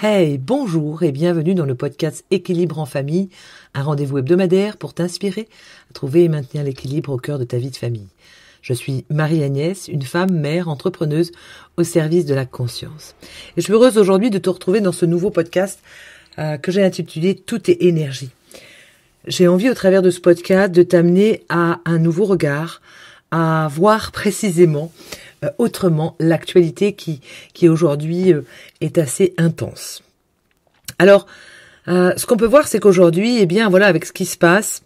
Hey, bonjour et bienvenue dans le podcast Équilibre en famille, un rendez-vous hebdomadaire pour t'inspirer à trouver et maintenir l'équilibre au cœur de ta vie de famille. Je suis Marie-Agnès, une femme, mère, entrepreneuse au service de la conscience. Et je suis heureuse aujourd'hui de te retrouver dans ce nouveau podcast que j'ai intitulé « Tout est énergie ». J'ai envie au travers de ce podcast de t'amener à un nouveau regard, à voir précisément autrement l'actualité qui aujourd'hui est assez intense. Alors, ce qu'on peut voir, c'est qu'aujourd'hui, avec ce qui se passe,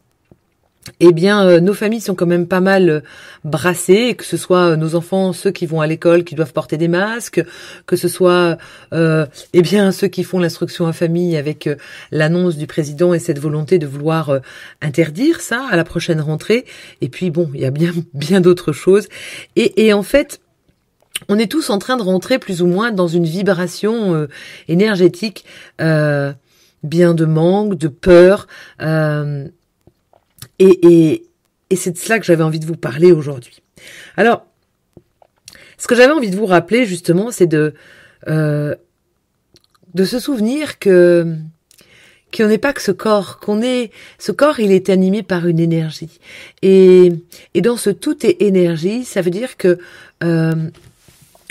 nos familles sont quand même pas mal brassées, que ce soit nos enfants, ceux qui vont à l'école, qui doivent porter des masques, que ce soit ceux qui font l'instruction en famille avec l'annonce du président et cette volonté de vouloir interdire ça à la prochaine rentrée. Et puis il y a bien d'autres choses. Et en fait, on est tous en train de rentrer plus ou moins dans une vibration énergétique, bien de manque, de peur. Et c'est de cela que j'avais envie de vous parler aujourd'hui. Alors, ce que j'avais envie de vous rappeler justement, c'est de se souvenir qu'on n'est pas que ce corps, ce corps, il est animé par une énergie. Et dans ce tout est énergie, ça veut dire que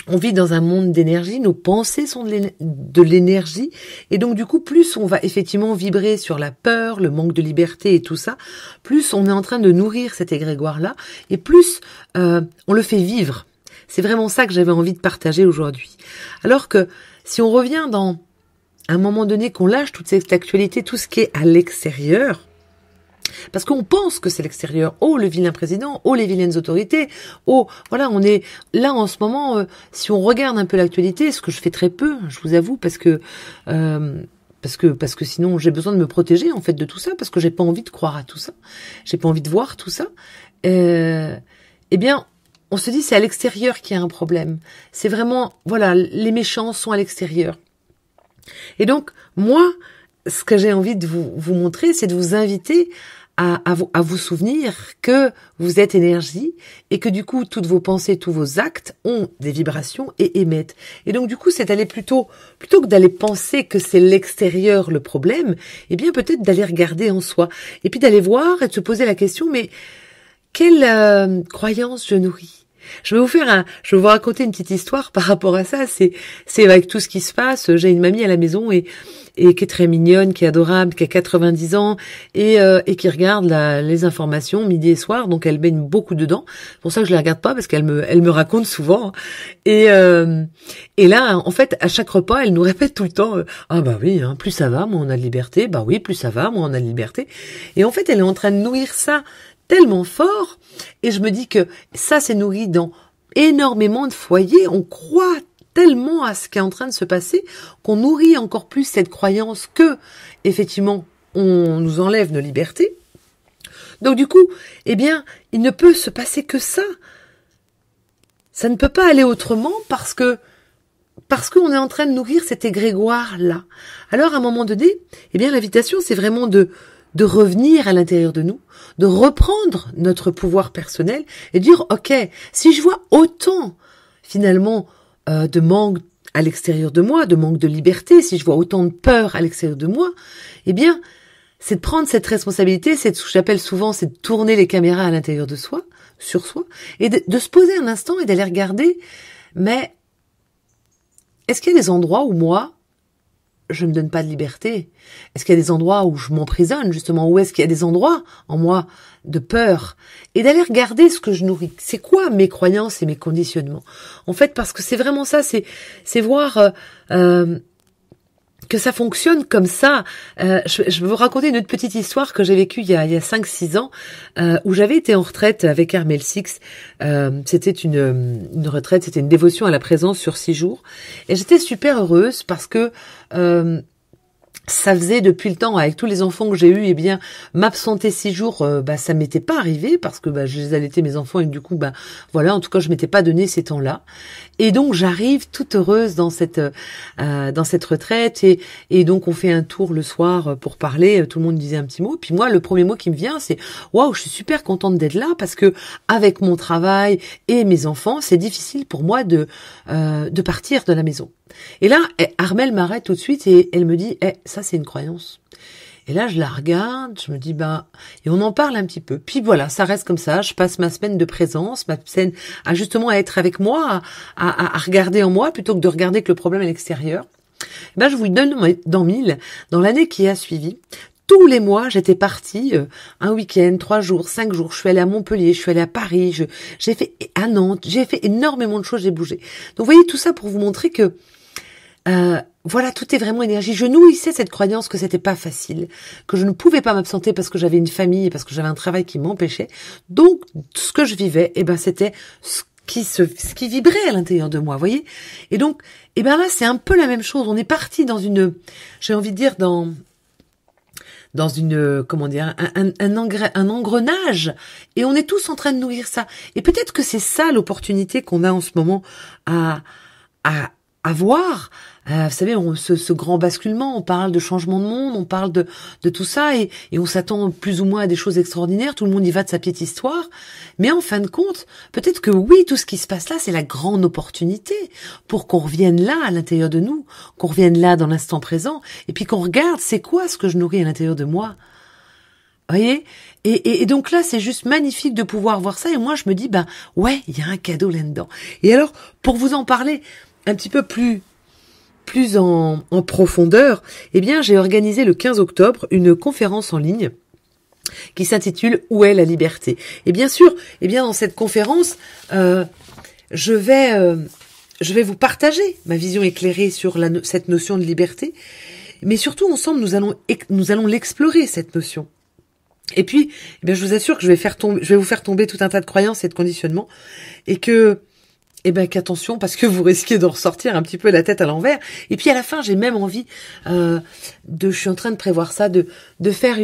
on vit dans un monde d'énergie, nos pensées sont de l'énergie, et donc du coup, plus on va effectivement vibrer sur la peur, le manque de liberté et tout ça, plus on est en train de nourrir cet égrégore-là, et plus on le fait vivre. C'est vraiment ça que j'avais envie de partager aujourd'hui. Alors que si on revient dans un moment donné, qu'on lâche toute cette actualité, tout ce qui est à l'extérieur, parce qu'on pense que c'est l'extérieur. Oh, le vilain président. Oh, les vilaines autorités. Oh, voilà, on est là en ce moment. Si on regarde un peu l'actualité, ce que je fais très peu, je vous avoue, parce que sinon j'ai besoin de me protéger en fait de tout ça, parce que j'ai pas envie de croire à tout ça. J'ai pas envie de voir tout ça. On se dit c'est à l'extérieur qu'il y a un problème. C'est vraiment, voilà, les méchants sont à l'extérieur. Et donc moi, ce que j'ai envie de vous montrer, c'est de vous inviter à vous souvenir que vous êtes énergie et que du coup, toutes vos pensées, tous vos actes ont des vibrations et émettent. Et donc du coup, c'est d'aller plutôt que d'aller penser que c'est l'extérieur le problème, peut-être d'aller regarder en soi et puis d'aller voir et de se poser la question, mais quelle croyance je nourris ? Je vais vous raconter une petite histoire par rapport à ça. C'est avec tout ce qui se passe. J'ai une mamie à la maison et qui est très mignonne, qui est adorable, qui a 90 ans et qui regarde les informations midi et soir. Donc elle baigne beaucoup dedans. C'est pour ça que je les regarde pas parce qu'elle me raconte souvent. Et là, en fait, à chaque repas, elle nous répète tout le temps ah bah oui, hein, plus ça va, moins on a de liberté. Bah oui, plus ça va, moins on a de liberté. Et en fait, elle est en train de nourrir ça tellement fort, et je me dis que ça c'est nourri dans énormément de foyers. On croit tellement à ce qui est en train de se passer qu'on nourrit encore plus cette croyance que effectivement on nous enlève nos libertés. Donc du coup, il ne peut se passer que ça. Ça ne peut pas aller autrement parce qu'on est en train de nourrir cet égrégore là. Alors à un moment donné, l'invitation c'est vraiment de revenir à l'intérieur de nous, de reprendre notre pouvoir personnel et dire ok, si je vois autant finalement de manque à l'extérieur de moi, de manque de liberté, si je vois autant de peur à l'extérieur de moi, c'est de prendre cette responsabilité, c'est ce que j'appelle souvent, c'est de tourner les caméras à l'intérieur de soi, sur soi, et de se poser un instant et d'aller regarder, mais est-ce qu'il y a des endroits où moi, je me donne pas de liberté? Est-ce qu'il y a des endroits où je m'emprisonne, justement? Ou est-ce qu'il y a des endroits en moi de peur? Et d'aller regarder ce que je nourris. C'est quoi mes croyances et mes conditionnements? En fait, parce que c'est vraiment ça, c'est voir que ça fonctionne comme ça. Je vais vous raconter une autre petite histoire que j'ai vécue il y a 5-6 ans, où j'avais été en retraite avec Hermel Six. C'était une retraite, c'était une dévotion à la présence sur 6 jours. Et j'étais super heureuse parce que ça faisait depuis le temps, avec tous les enfants que j'ai eus, m'absenter 6 jours, ça m'était pas arrivé parce que je les allaitais mes enfants et du coup, en tout cas, je m'étais pas donné ces temps-là. Et donc, j'arrive toute heureuse dans cette retraite et donc, on fait un tour le soir pour parler. Tout le monde disait un petit mot. Puis moi, le premier mot qui me vient, c'est waouh, je suis super contente d'être là parce que avec mon travail et mes enfants, c'est difficile pour moi de partir de la maison. Et là, Armelle m'arrête tout de suite et elle me dit, ça c'est une croyance. Et là, je la regarde, je me dis, et on en parle un petit peu. Puis voilà, ça reste comme ça. Je passe ma semaine de présence, ma semaine à justement à être avec moi, à regarder en moi plutôt que de regarder que le problème à l'extérieur. Je vous donne dans mille. Dans l'année qui a suivi, tous les mois, j'étais partie un week-end, 3 jours, 5 jours. Je suis allée à Montpellier, je suis allée à Paris, j'ai fait à Nantes, j'ai fait énormément de choses, j'ai bougé. Donc, vous voyez, tout ça pour vous montrer que voilà, tout est vraiment énergie. Je nourrissais cette croyance que c'était pas facile, que je ne pouvais pas m'absenter parce que j'avais une famille et parce que j'avais un travail qui m'empêchait. Donc, ce que je vivais, c'était ce qui vibrait à l'intérieur de moi, vous voyez. Et donc, là, c'est un peu la même chose. On est parti dans j'ai envie de dire dans une, comment dire, un engrenage, et on est tous en train de nourrir ça. Et peut-être que c'est ça l'opportunité qu'on a en ce moment à voir. Vous savez, ce grand basculement, on parle de changement de monde, on parle de tout ça, et on s'attend plus ou moins à des choses extraordinaires, tout le monde y va de sa petite histoire, mais en fin de compte, peut-être que oui, tout ce qui se passe là, c'est la grande opportunité pour qu'on revienne là, à l'intérieur de nous, qu'on revienne là dans l'instant présent, et puis qu'on regarde, c'est quoi ce que je nourris à l'intérieur de moi. Vous voyez, et donc là, c'est juste magnifique de pouvoir voir ça, et moi, je me dis, ouais, il y a un cadeau là-dedans. Et alors, pour vous en parler un petit peu plus en profondeur, j'ai organisé le 15 octobre une conférence en ligne qui s'intitule « Où est la liberté ?» Et bien sûr, dans cette conférence, je vais vous partager ma vision éclairée sur cette notion de liberté, mais surtout ensemble, nous allons l'explorer, cette notion. Et puis, je vous assure que je vais vous faire tomber tout un tas de croyances et de conditionnements, et que qu'attention, parce que vous risquez de ressortir un petit peu la tête à l'envers. Et puis à la fin, j'ai même envie je suis en train de prévoir ça, de faire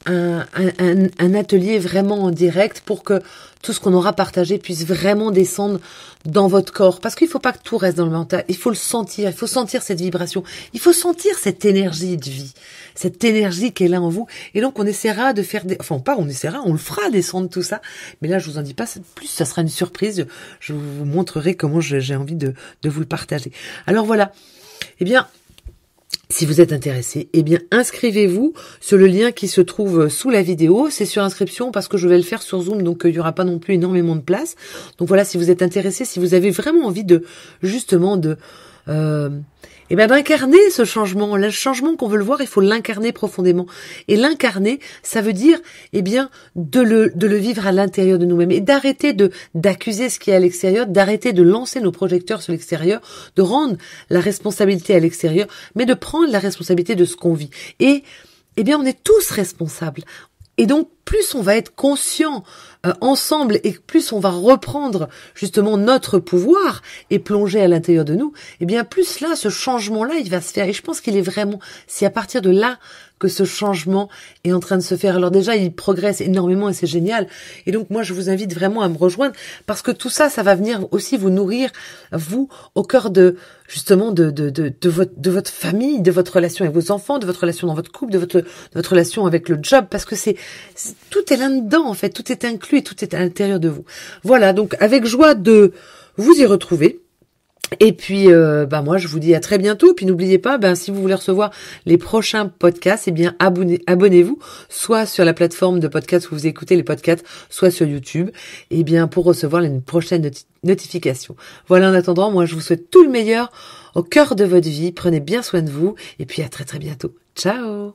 un atelier vraiment en direct pour que tout ce qu'on aura partagé puisse vraiment descendre dans votre corps. Parce qu'il ne faut pas que tout reste dans le mental. Il faut le sentir. Il faut sentir cette vibration. Il faut sentir cette énergie de vie. Cette énergie qui est là en vous. Et donc, on essaiera de faire on le fera descendre tout ça. Mais là, je vous en dis pas plus. Ça sera une surprise. Je vous montrerai comment j'ai envie de vous le partager. Alors voilà. Si vous êtes intéressé, inscrivez-vous sur le lien qui se trouve sous la vidéo. C'est sur inscription parce que je vais le faire sur Zoom, donc il n'y aura pas non plus énormément de place. Donc voilà, si vous êtes intéressé, si vous avez vraiment envie d'incarner ce changement. Le changement qu'on veut le voir, il faut l'incarner profondément. Et l'incarner, ça veut dire, de le vivre à l'intérieur de nous-mêmes et d'arrêter d'accuser ce qui est à l'extérieur, d'arrêter de lancer nos projecteurs sur l'extérieur, de rendre la responsabilité à l'extérieur, mais de prendre la responsabilité de ce qu'on vit. Et, on est tous responsables. Et donc, plus on va être conscient ensemble et plus on va reprendre justement notre pouvoir et plonger à l'intérieur de nous, plus là, ce changement-là, il va se faire. Et je pense qu'il est vraiment, c'est à partir de là que ce changement est en train de se faire. Alors déjà, il progresse énormément et c'est génial. Et donc moi, je vous invite vraiment à me rejoindre parce que tout ça, ça va venir aussi vous nourrir, vous, au cœur de votre famille, de votre relation avec vos enfants, de votre relation dans votre couple, de votre relation avec le job, parce que tout est là-dedans en fait, tout est inclus et tout est à l'intérieur de vous. Voilà, donc avec joie de vous y retrouver. Et puis, moi, je vous dis à très bientôt. Puis n'oubliez pas, si vous voulez recevoir les prochains podcasts, abonnez-vous, soit sur la plateforme de podcast où vous écoutez les podcasts, soit sur YouTube, pour recevoir les prochaines notifications. Voilà, en attendant, moi, je vous souhaite tout le meilleur au cœur de votre vie. Prenez bien soin de vous. Et puis, à très, très bientôt. Ciao!